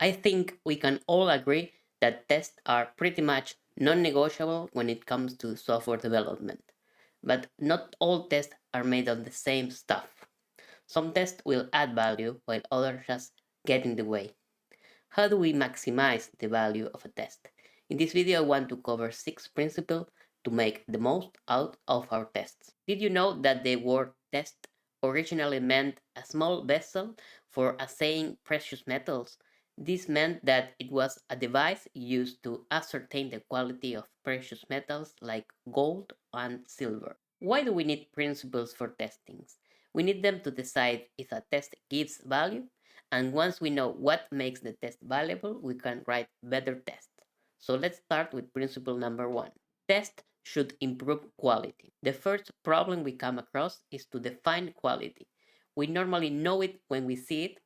I think we can all agree that tests are pretty much non-negotiable when it comes to software development. But not all tests are made of the same stuff. Some tests will add value while others just get in the way. How do we maximize the value of a test? In this video, I want to cover 6 principles to make the most out of our tests. Did you know that the word test originally meant a small vessel for assaying precious metals? This meant that it was a device used to ascertain the quality of precious metals like gold and silver. Why do we need principles for testings? We need them to decide if a test gives value, and once we know what makes the test valuable, we can write better tests. So let's start with principle number 1. Test should improve quality. The first problem we come across is to define quality. We normally know it when we see it,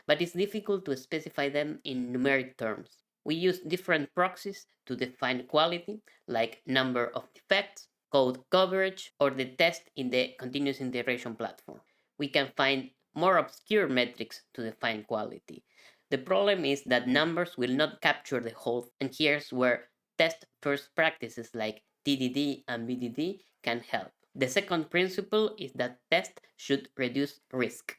but it's difficult to specify them in numeric terms. We use different proxies to define quality, like number of defects, code coverage, or the test in the continuous integration platform. We can find more obscure metrics to define quality. The problem is that numbers will not capture the whole, and here's where test first practices like TDD and BDD can help. The second principle is that tests should reduce risk.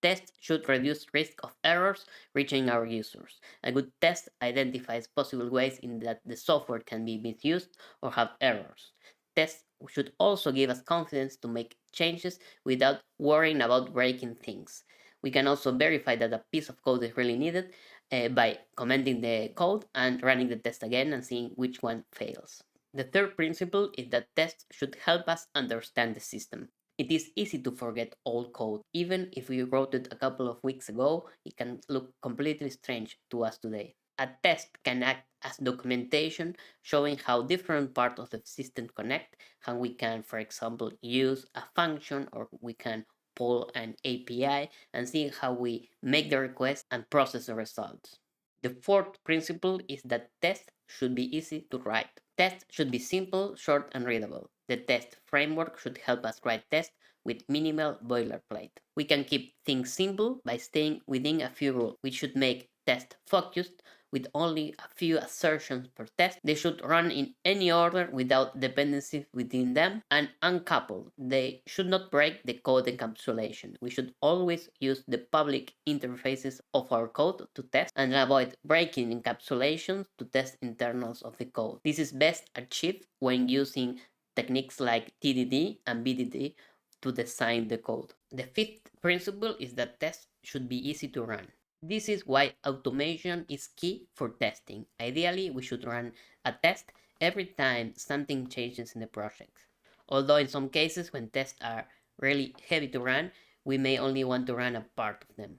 Tests should reduce risk of errors reaching our users. A good test identifies possible ways in that the software can be misused or have errors. Tests should also give us confidence to make changes without worrying about breaking things. We can also verify that a piece of code is really needed by commenting the code and running the test again and seeing which one fails. The third principle is that tests should help us understand the system. It is easy to forget old code. Even if we wrote it a couple of weeks ago, it can look completely strange to us today. A test can act as documentation showing how different parts of the system connect, how we can, for example, use a function or we can pull an API and see how we make the request and process the results. The fourth principle is that tests should be easy to write. Tests should be simple, short, and readable. The test framework should help us write tests with minimal boilerplate. We can keep things simple by staying within a few rules. We should make tests focused with only a few assertions per test. They should run in any order without dependencies within them and uncoupled. They should not break the code encapsulation. We should always use the public interfaces of our code to test and avoid breaking encapsulations to test internals of the code. This is best achieved when using techniques like TDD and BDD to design the code. The fifth principle is that tests should be easy to run. This is why automation is key for testing. Ideally, we should run a test every time something changes in the project. Although in some cases when tests are really heavy to run, we may only want to run a part of them.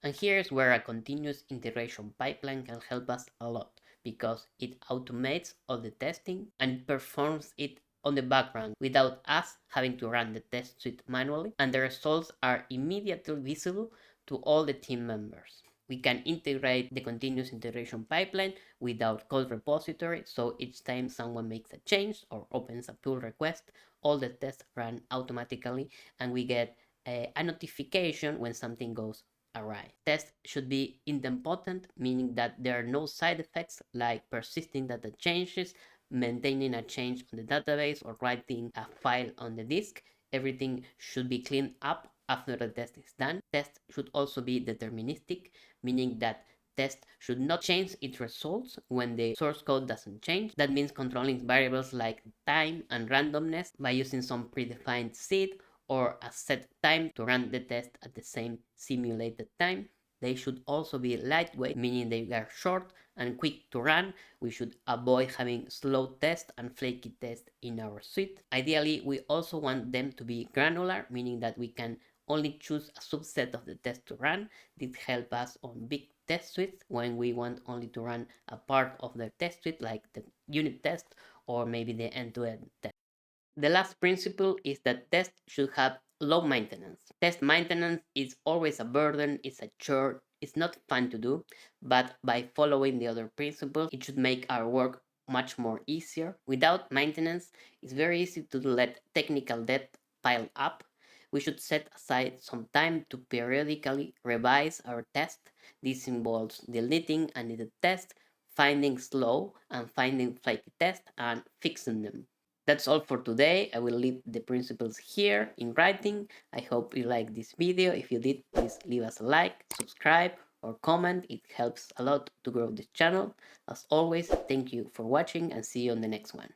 And here's where a continuous integration pipeline can help us a lot because it automates all the testing and performs it on the background without us having to run the test suite manually, and the results are immediately visible to all the team members. We can integrate the continuous integration pipeline with our code repository, so each time someone makes a change or opens a pull request, all the tests run automatically and we get a notification when something goes awry. Tests should be idempotent, meaning that there are no side effects like persisting data changes, maintaining a change on the database, or writing a file on the disk. Everything should be cleaned up after the test is done. Tests should also be deterministic, meaning that test should not change its results when the source code doesn't change. That means controlling variables like time and randomness by using some predefined seed or a set time to run the test at the same simulated time. They should also be lightweight, meaning they are short and quick to run. We should avoid having slow tests and flaky tests in our suite. Ideally, we also want them to be granular, meaning that we can only choose a subset of the test to run. This helps us on big test suites when we want only to run a part of the test suite, like the unit test or maybe the end-to-end test. The last principle is that tests should have low maintenance. Test maintenance is always a burden, it's a chore, it's not fun to do, but by following the other principles, it should make our work much more easier. Without maintenance, it's very easy to let technical debt pile up. We should set aside some time to periodically revise our test. This involves deleting unneeded tests, finding slow and finding flaky tests, and fixing them. That's all for today. I will leave the principles here in writing. I hope you liked this video. If you did, please leave us a like, subscribe, or comment. It helps a lot to grow this channel. As always, thank you for watching and see you on the next one.